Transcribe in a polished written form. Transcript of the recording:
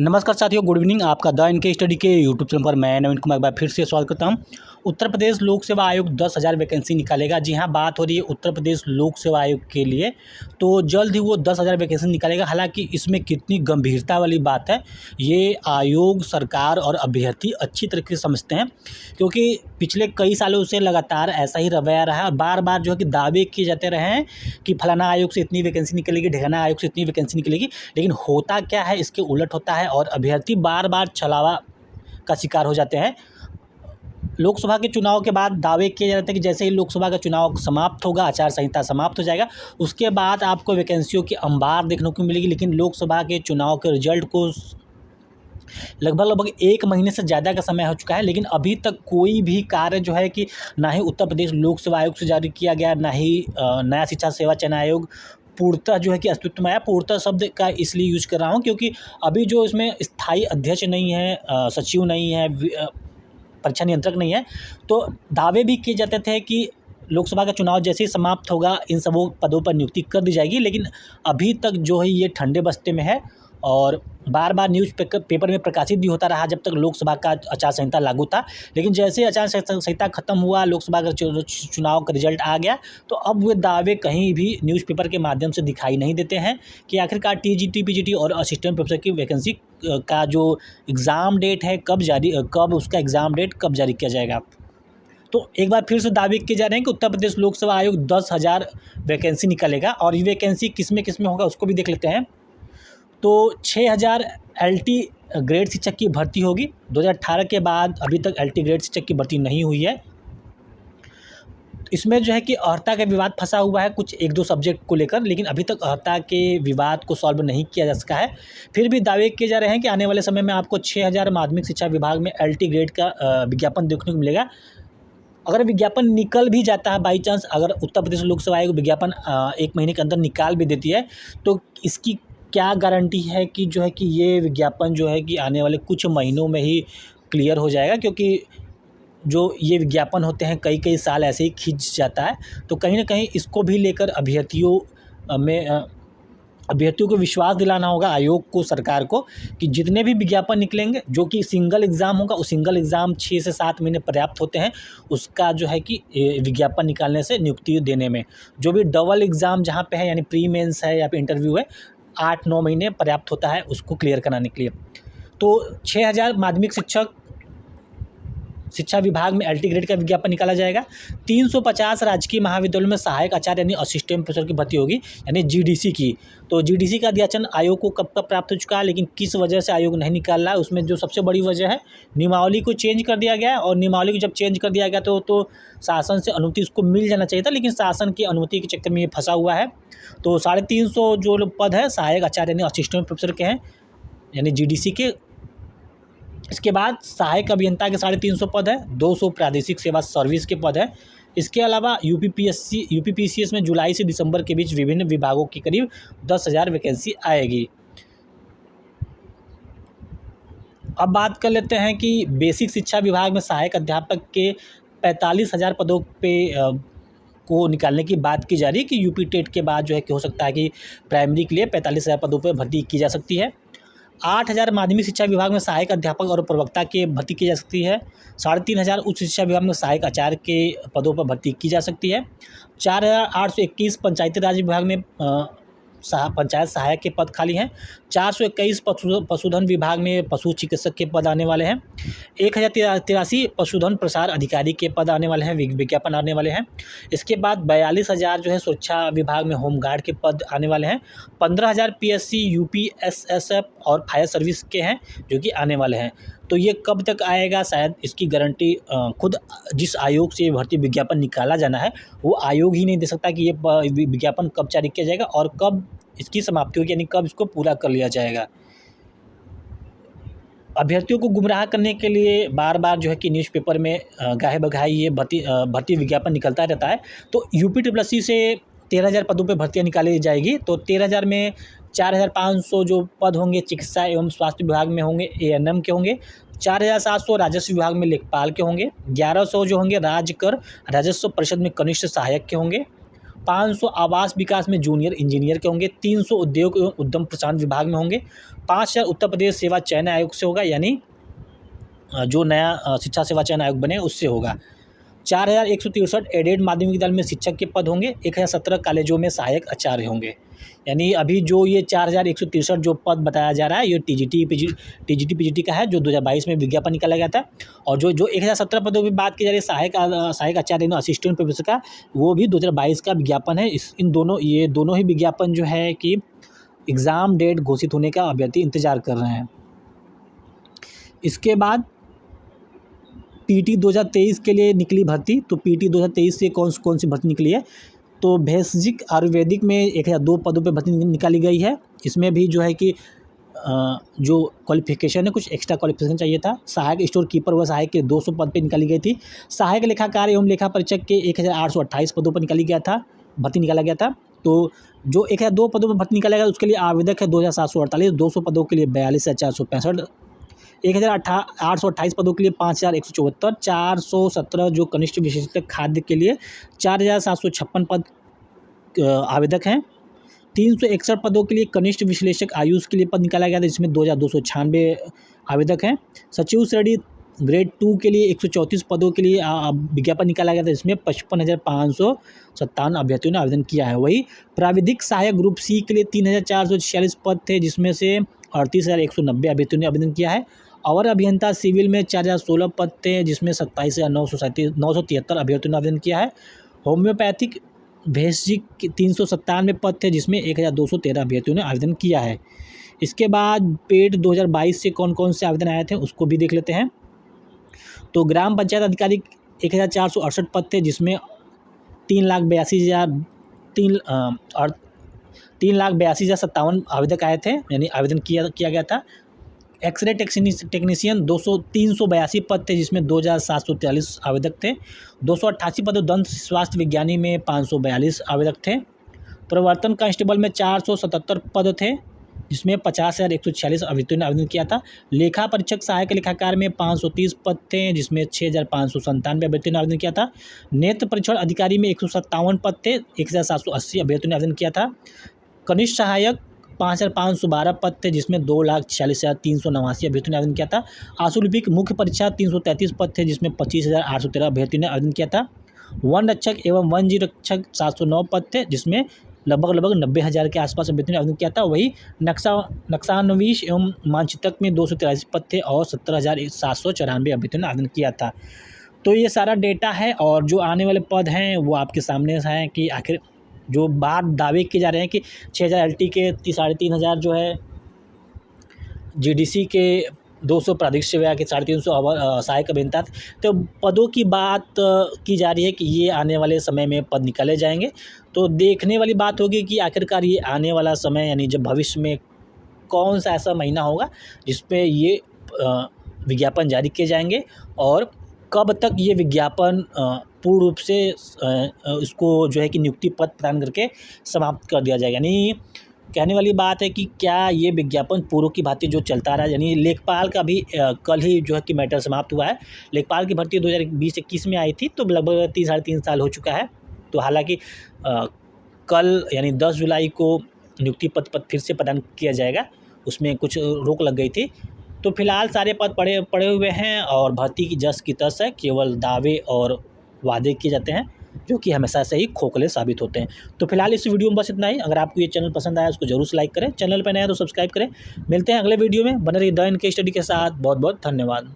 नमस्कार साथियों, good evening. आपका द इनके स्टडी के यूट्यूब चैनल पर मैं नवीन कुमार एक बार फिर से स्वागत करता हूं। उत्तर प्रदेश लोक सेवा आयोग 10,000 वैकेंसी निकालेगा। जी हां, बात हो रही है उत्तर प्रदेश लोक सेवा आयोग के लिए। तो जल्द ही वो 10,000 वैकेंसी निकालेगा। हालांकि इसमें कितनी गंभीरता वाली बात है, ये आयोग, सरकार और अभ्यर्थी अच्छी तरीके से समझते हैं, क्योंकि पिछले कई सालों से लगातार ऐसा ही रवैया रहा है और बार बार जो है कि दावे किए जाते रहे हैं कि फलाना आयोग से इतनी वैकेंसी निकलेगी, ढिकाना आयोग से इतनी वैकेंसी निकलेगी। लेकिन होता क्या है, इसके उलट होता है और अभ्यर्थी बार बार छलावा का शिकार हो जाते हैं। लोकसभा के चुनाव के बाद दावे किए जा रहे थे कि जैसे ही लोकसभा का चुनाव समाप्त होगा, आचार संहिता समाप्त हो जाएगा, उसके बाद आपको वैकेंसियों की अंबार देखने को मिलेगी। लेकिन लोकसभा के चुनाव के रिजल्ट को लगभग 1 महीने से ज़्यादा का समय हो चुका है, लेकिन अभी तक कोई भी कार्य जो है कि ना ही उत्तर प्रदेश लोक सेवा आयोग से जारी किया गया, ना ही नया शिक्षा सेवा चयन आयोग पूर्णतः जो है कि अस्तित्व में आया। पूर्णतः शब्द का इसलिए यूज कर रहा हूँ क्योंकि अभी जो इसमें स्थायी अध्यक्ष नहीं है, सचिव नहीं है, परीक्षा नियंत्रक नहीं है। तो दावे भी किए जाते थे कि लोकसभा का चुनाव जैसे ही समाप्त होगा, इन सबों पदों पर नियुक्ति कर दी जाएगी। लेकिन अभी तक जो है ये ठंडे बस्ते में है और बार बार न्यूज़ पेपर में प्रकाशित भी होता रहा जब तक लोकसभा का आचार संहिता लागू था। लेकिन जैसे आचार संहिता खत्म हुआ, लोकसभा का चुनाव का रिजल्ट आ गया, तो अब वे दावे कहीं भी न्यूज़पेपर के माध्यम से दिखाई नहीं देते हैं कि आखिरकार टीजीटी, पीजीटी और असिस्टेंट प्रोफेसर की वैकेंसी का जो एग्ज़ाम डेट है कब उसका एग्ज़ाम डेट कब जारी किया जाएगा। तो एक बार फिर से दावे किए जा रहे हैं कि उत्तर प्रदेश लोक सेवा आयोग 10,000 वैकेंसी निकालेगा और ये वैकेंसी किस में होगा उसको भी देख लेते हैं। तो 6,000 एलटी ग्रेड शिक्षक की भर्ती होगी। 2018 के बाद अभी तक एलटी ग्रेड शिक्षक की भर्ती नहीं हुई है। इसमें जो है कि अर्हता का विवाद फंसा हुआ है कुछ 1-2 सब्जेक्ट को लेकर, लेकिन अभी तक अर्हता के विवाद को सॉल्व नहीं किया जा सका है। फिर भी दावे किए जा रहे हैं कि आने वाले समय में आपको 6,000 माध्यमिक शिक्षा विभाग में एलटी ग्रेड का विज्ञापन देखने को मिलेगा। अगर विज्ञापन निकल भी जाता है, बाई चांस अगर उत्तर प्रदेश लोक सेवा आयोग विज्ञापन 1 महीने के अंदर निकाल भी देती है, तो इसकी क्या गारंटी है कि जो है कि ये विज्ञापन जो है कि आने वाले कुछ महीनों में ही क्लियर हो जाएगा, क्योंकि जो ये विज्ञापन होते हैं कई साल ऐसे ही खिंच जाता है। तो कहीं ना कहीं इसको भी लेकर अभ्यर्थियों को विश्वास दिलाना होगा आयोग को, सरकार को, कि जितने भी विज्ञापन निकलेंगे, जो कि सिंगल एग्ज़ाम होगा, उस सिंगल एग्ज़ाम 6 से 7 महीने पर्याप्त होते हैं उसका जो है कि विज्ञापन निकालने से, नियुक्ति देने में। जो भी डबल एग्ज़ाम जहाँ पे है, यानी प्री मेंस है या फिर इंटरव्यू है, 8-9 महीने पर्याप्त होता है उसको क्लियर कराने के लिए। तो 6,000 माध्यमिक शिक्षा विभाग में एलटी ग्रेड का विज्ञापन निकाला जाएगा। 350 राजकीय महाविद्यालयों में सहायक आचार्य यानी असिस्टेंट प्रोफेसर की भर्ती होगी, यानी जीडीसी की। तो जीडीसी का अध्याचन आयोग को कब प्राप्त हो चुका है, लेकिन किस वजह से आयोग नहीं निकाल रहा है, उसमें जो सबसे बड़ी वजह है, नियमावली को चेंज कर दिया गया है। और नियमावली को जब चेंज कर दिया गया तो शासन से अनुमति उसको मिल जाना चाहिए था, लेकिन शासन की अनुमति के चक्कर में ये फंसा हुआ है। तो 350 जो पद है सहायक आचार्य यानी असिस्टेंट प्रोफेसर के हैं, यानी जीडीसी के। इसके बाद सहायक अभियंता के 350 पद है, 200 प्रादेशिक सेवा सर्विस के पद है। इसके अलावा यूपीपीसीएस में जुलाई से दिसंबर के बीच विभिन्न विभागों की करीब 10,000 वैकेंसी आएगी। अब बात कर लेते हैं कि बेसिक शिक्षा विभाग में सहायक अध्यापक के 45,000 पदों पे को निकालने की बात की जा रही है कि यूपी टेट के बाद जो है कि हो सकता है कि प्राइमरी के लिए 45,000 पदों पर भर्ती की जा सकती है। 8,000 माध्यमिक शिक्षा विभाग में सहायक अध्यापक और प्रवक्ता के भर्ती की जा सकती है। 3,500 उच्च शिक्षा विभाग में सहायक आचार्य के पदों पर भर्ती की जा सकती है। 4,821 पंचायती राज विभाग में पंचायत सहायक के पद खाली हैं। 421 पशुधन विभाग में पशु चिकित्सक के पद आने वाले हैं। 1,083 पशुधन प्रसार अधिकारी के पद आने वाले हैं, विज्ञापन आने वाले हैं। इसके बाद 42,000 जो है सुरक्षा विभाग में होमगार्ड के पद आने वाले हैं। 15,000 पीएससी, यूपी, एसएसएफ और फायर सर्विस के हैं जो कि आने वाले हैं। तो ये कब तक आएगा, शायद इसकी गारंटी खुद जिस आयोग से ये भर्ती विज्ञापन निकाला जाना है वो आयोग ही नहीं दे सकता कि ये विज्ञापन कब जारी किया जाएगा और कब इसकी समाप्ति होगी, यानी कब इसको पूरा कर लिया जाएगा। अभ्यर्थियों को गुमराह करने के लिए बार बार जो है कि न्यूज़पेपर में गाहे बगाहे ये भर्ती विज्ञापन निकलता रहता है। तो यूपीएससी से 13,000 पदों पे भर्तियाँ निकाली जाएगी। तो 13,000 में 4,500 जो पद होंगे चिकित्सा एवं स्वास्थ्य विभाग में होंगे, एएनएम के होंगे। 4,700 राजस्व विभाग में लेखपाल के होंगे। 1,100 जो होंगे राज्य कर राजस्व परिषद में कनिष्ठ सहायक के होंगे। 500 आवास विकास में जूनियर इंजीनियर के होंगे, 300 उद्योग एवं उद्यम प्रोत्साहन विभाग में होंगे, 5000 उत्तर प्रदेश सेवा चयन आयोग से होगा, यानी जो नया शिक्षा सेवा चयन आयोग बने उससे होगा। 4163 एडेड माध्यमिक विद्यालय में शिक्षक के पद होंगे, 1017 कॉलेजों में सहायक आचार्य होंगे। यानी अभी जो ये 4163 जो पद बताया जा रहा है, ये टीजीटी पीजीटी का है, जो 2022 में विज्ञापन निकाला गया था। और जो 1017 पदों की बात की जा रही है सहायक आचार्य असिस्टेंट प्रोफेसर का, वो भी 2022 का विज्ञापन है। ये दोनों ही विज्ञापन जो है कि एग्ज़ाम डेट घोषित होने का अभ्यर्थी इंतजार कर रहे हैं। इसके बाद पीटी 2023 के लिए निकली भर्ती। तो पीटी 2023 से कौन सी भर्ती निकली है, तो भेषजिक आयुर्वेदिक में 1002 पदों पे भर्ती निकाली गई है। इसमें भी जो है कि जो क्वालिफिकेशन है, कुछ एक्स्ट्रा क्वालिफिकेशन चाहिए था। सहायक स्टोर कीपर व सहायक के 200 पद पे निकाली गई थी। सहायक लेखाकार एवं लेखा परीक्षक के 1828 पदों पर भर्ती निकाला गया था। तो जो 1002 पदों पर भर्ती निकाला गया उसके लिए आवेदक है 2748, 200 पदों के लिए 42,465, 1828 पदों के लिए 5174, 417 जो कनिष्ठ विशेषज्ञ खाद्य के लिए 4756 पद आवेदक हैं। 361 पदों के लिए कनिष्ठ विश्लेषक आयुष के लिए पद निकाला गया था, जिसमें 2296 आवेदक हैं। सचिव श्रेणी ग्रेड 2 के लिए 134 पदों के लिए विज्ञापन निकाला गया था, जिसमें 55,557 अभ्यर्थियों ने आवेदन किया है। वही प्राविधिक सहायक ग्रुप C के लिए 3,446 पद थे, जिसमें से 38,190 अभ्यर्थियों ने आवेदन किया है। और अभियंता सिविल में 4,016 पद थे, जिसमें 27,973 अभ्यर्थियों ने आवेदन किया है। होम्योपैथिक भेषजिक 397 पद थे, जिसमें 1,213 अभ्यर्थियों ने आवेदन किया है। इसके बाद पेड 2022 से कौन कौन से आवेदन आए थे उसको भी देख लेते हैं। तो ग्राम पंचायत अधिकारी 1,468 पद थे, जिसमें 3,82,057 आवेदक आए थे, यानी आवेदन किया गया था। एक्सरे टेक्नीशियन 382 पद थे, जिसमें 2,743 आवेदक थे। 288 पद दंत स्वास्थ्य विज्ञानी में 542 आवेदक थे। प्रवर्तन कांस्टेबल में 477 पद थे, जिसमें 50,146 अभ्यर्थियों ने आवेदन किया था। लेखा परीक्षक सहायक लेखाकार में 530 पद थे, जिसमें 6,597 अभ्यर्थियों ने आवेदन किया था। नेत्र परीक्षण अधिकारी में 157 पद थे, 1,780 अभ्यर्थियों ने आवेदन किया था। कनिष्ठ सहायक 5,512 पद थे, जिसमें 2,46,389 अभ्यर्थियों ने आवेदन किया था। आशुलिपिक मुख्य परीक्षा 333 पद थे, जिसमें 25,813 अभ्यर्थियों ने आवेदन किया था। वन रक्षक एवं वन जीव रक्षक 709 पद थे, जिसमें लगभग 90,000 के आसपास अभ्यर्थियों ने आवेदन किया था। वही नक्शानवीश एवं मानचित्रक में 283 पद थे और 17,794 अभ्यर्थियों ने आवेदन किया था। तो ये सारा डेटा है, और जो आने वाले पद हैं वो आपके सामने हैं कि आखिर जो बात दावे किए जा रहे हैं कि 6,000 LT के 3,500 जो है, GDC के 200 प्रादेशिक सेवा के 350 सहायक अभियंता। तो पदों की बात की जा रही है कि ये आने वाले समय में पद निकाले जाएंगे। तो देखने वाली बात होगी कि आखिरकार ये आने वाला समय, यानी जब भविष्य में कौन सा ऐसा महीना होगा जिस पे ये विज्ञापन जारी किए जाएंगे, और कब तक ये विज्ञापन पूर्ण रूप से इसको जो है कि नियुक्ति पद प्रदान करके समाप्त कर दिया जाएगा। यानी कहने वाली बात है कि क्या ये विज्ञापन पूर्व की भांति जो चलता रहा, यानी लेखपाल का भी कल ही जो है कि मैटर समाप्त हुआ है। लेखपाल की भर्ती 2020-21 में आई थी, तो लगभग 3-3.5 साल हो चुका है। तो हालांकि कल यानी 10 जुलाई को नियुक्ति पद फिर से प्रदान किया जाएगा, उसमें कुछ रोक लग गई थी। तो फिलहाल सारे पद पड़े हुए हैं, और भर्ती की जस की तस है। केवल दावे और वादे किए जाते हैं, जो कि हमेशा से ही खोखले साबित होते हैं। तो फिलहाल इस वीडियो में बस इतना ही। अगर आपको ये चैनल पसंद आया उसको जरूर से लाइक करें, चैनल पर नया तो सब्सक्राइब करें। मिलते हैं अगले वीडियो में, बने रहिए द एनके स्टडी के साथ। बहुत बहुत धन्यवाद।